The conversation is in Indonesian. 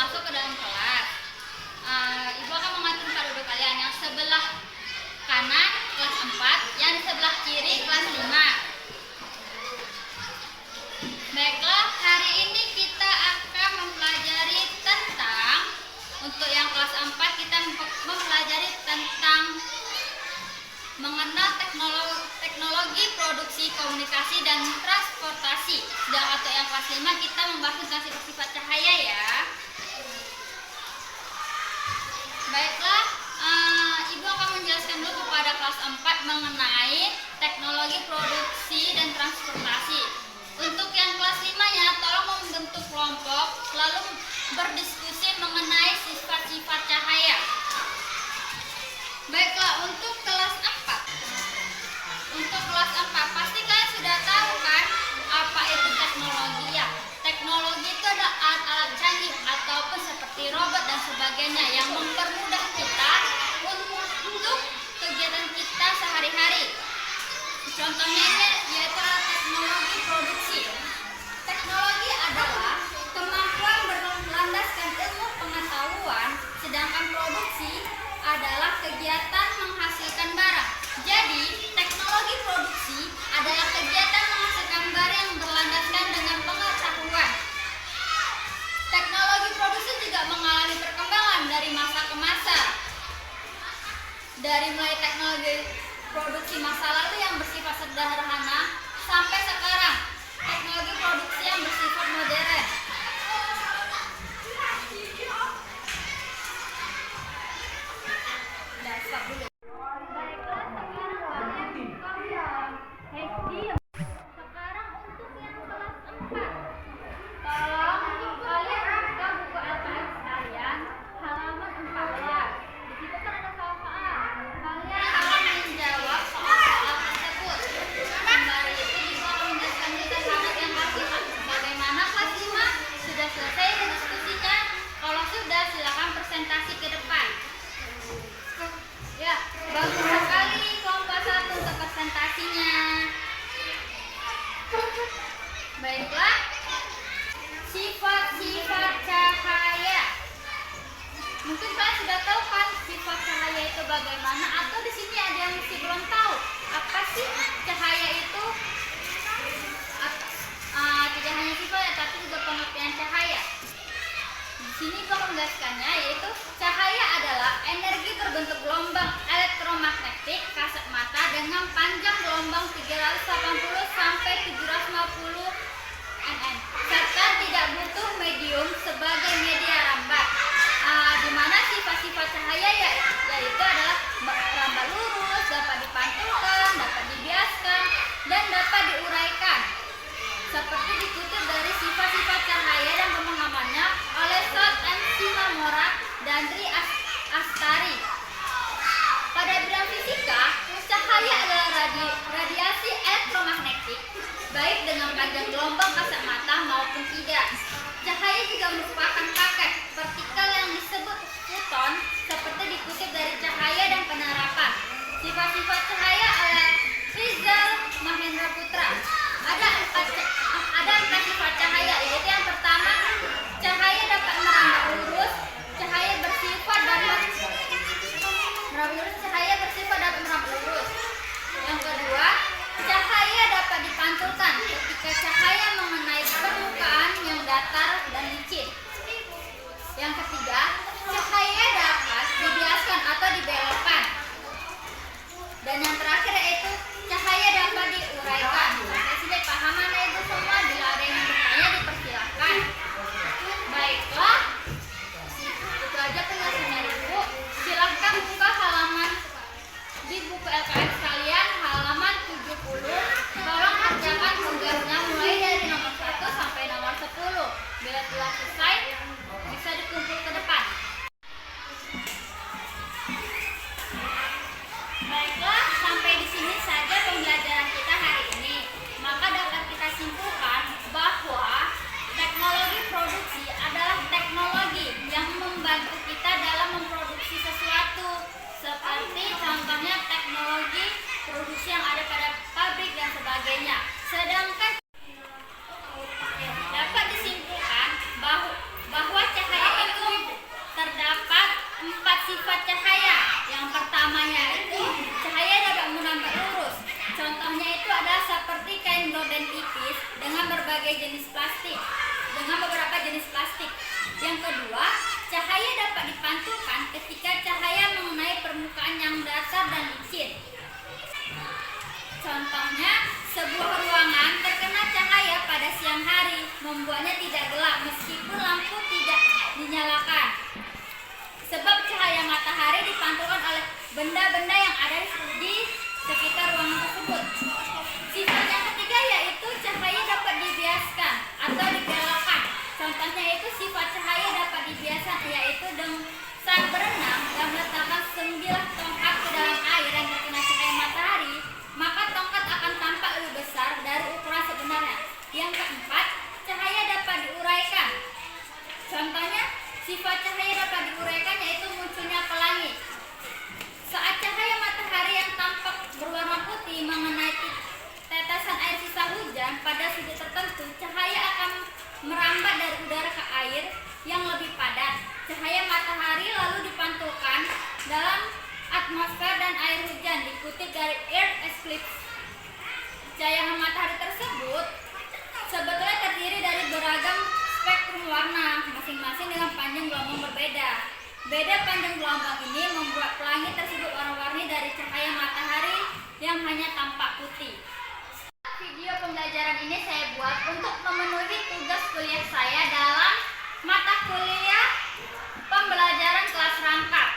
masuk ke dalam kelas. Ibu akan mengatur tempat duduk kalian. Yang sebelah kanan kelas 4, yang di sebelah kiri kelas 5. Baiklah, hari ini kita akan mempelajari tentang, untuk yang kelas 4 kita mempelajari tentang mengenal teknologi produksi, komunikasi, dan transportasi. Sedang untuk yang kelas 5 kita membahas tentang sifat-sifat cahaya ya. Baiklah, Ibu akan menjelaskan dulu kepada kelas 4 mengenai teknologi produksi dan transportasi. Untuk yang kelas 5-nya, tolong membentuk kelompok lalu berdiskusi mengenai sifat-sifat cahaya. Baiklah, untuk kelas 4. Untuk kelas 4, pasti kalian sudah tahu kan apa itu teknologi ya. Teknologi itu adalah alat-alat canggih ataupun seperti robot dan sebagainya yang mempermudah kita untuk kegiatan kita sehari-hari. Contohnya yaitu teknologi produksi. Teknologi adalah kemampuan berlandaskan ilmu pengetahuan, sedangkan produksi adalah kegiatan menghasilkan barang. Jadi, teknologi produksi adalah kegiatan menghasilkan barang yang berlandaskan dengan pengetahuan. Teknologi produksi juga mengalami perkembangan dari masa ke masa. Dari mulai teknologi produksi masa lalu yang bersifat sederhana sampai sekarang teknologi produksi yang bersifat modern. Stop dulu. Baiklah, sekarang untuk yang kelas 4, tolong kalian buka buku LKS kalian halaman 14. Di situ kan ada soal-soal. Kalian akan menjawab soal-soal tersebut. Sembari itu Ibu akan menjelaskan juga syarat yang harus. Bagaimana kelas 5? Sudah selesai diskusinya? Kalau sudah, silakan presentasi ke depan. Ya, bagus sekali kelompok 1 untuk presentasinya. Baiklah, sifat-sifat cahaya. Mungkin kalian sudah tahu kan sifat cahaya itu bagaimana, atau di sini ada yang masih belum tahu apa sih cahaya itu? Tidak hanya sifatnya, tapi juga pengertian cahaya. Di sini Ibu menjelaskannya, yaitu cahaya adalah energi berbentuk gelombang elektromagnetik kasat mata dengan panjang gelombang 380 sampai 750 nm, serta tidak butuh medium sebagai media rambat. Di mana sifat-sifat cahaya yaitu adalah rambat lurus, dapat dipantulkan, dapat dibiaskan, dan dapat diuraikan. Seperti dikutip dari sifat-sifat cahaya dan pemahamannya oleh South and Shimamura dan Dri Astari. Pada bidang fisika, cahaya adalah radiasi elektromagnetik, baik dengan panjang gelombang kasat mata maupun tidak. Cahaya juga merupakan paket partikel yang disebut foton, seperti dikutip dari Cahaya dan Penerapan. Sifat-sifat cahaya oleh Rizal Mahendra Putra. Ada empat sifat cahaya, yaitu yang pertama, cahaya dapat merambat lurus. Cahaya bersifat dapat merambat lurus. Yang kedua, cahaya dapat dipantulkan ketika cahaya mengenai permukaan yang datar dan licin. Yang ketiga, cahaya dapat dibiaskan atau dibelokkan. Dan yang terakhir yaitu cahaya dapat diuraikan. Sampai sini paham mana Ibu semua? Bila ada yang bertanya dipersilakan. Baiklah, itu aja penjelasannya Ibu. Silahkan buka halaman di buku LKS kalian halaman 70. Tolong kerjakan tugasnya mulai dari nomor 1 sampai nomor 10. Bila telah selesai, bisa dikumpul ke depan. Baiklah, sampai di sini saja pembelajaran kita hari ini. Maka dapat kita simpulkan bahwa teknologi produksi adalah teknologi yang membantu kita dalam memproduksi sesuatu. Seperti contohnya teknologi produksi yang ada pada pabrik dan sebagainya. Sedangkan dapat disimpulkan bahwa cahaya itu jenis plastik dengan beberapa jenis plastik. Yang kedua, cahaya dapat dipantulkan ketika cahaya mengenai permukaan yang datar dan licin. Contohnya, sebuah ruangan terkena cahaya pada siang hari, membuatnya tidak gelap meskipun lampu tidak dinyalakan. Sebab cahaya matahari dipantulkan oleh benda-benda yang ada di sekitar ruangan tersebut. Sifat yang ketiga yaitu cahaya dapat dibiaskan atau digalakkan. Contohnya itu sifat cahaya dapat dibiaskan yaitu saat berenang dan meletakkan sebilah tongkat ke dalam air yang terkena cahaya matahari, maka tongkat akan tampak lebih besar dari ukuran sebenarnya. Yang keempat, cahaya dapat diuraikan. Contohnya, sifat cahaya dapat diuraikan yaitu munculnya pelangi. Saat cahaya matahari yang tampak berwarna putih mengenai tetesan air sisa hujan pada sudut tertentu, cahaya akan merambat dari udara ke air yang lebih padat. Cahaya matahari lalu dipantulkan dalam atmosfer dan air hujan, dikutip dari Earth Eclipse. Cahaya matahari tersebut sebetulnya terdiri dari beragam spektrum warna, masing-masing dengan panjang gelombang berbeda. Beda panjang gelombang ini membuat pelangi tersebut warna-warni dari cahaya matahari yang hanya tampak putih. Video pembelajaran ini saya buat untuk memenuhi tugas kuliah saya dalam mata kuliah pembelajaran kelas rangkap.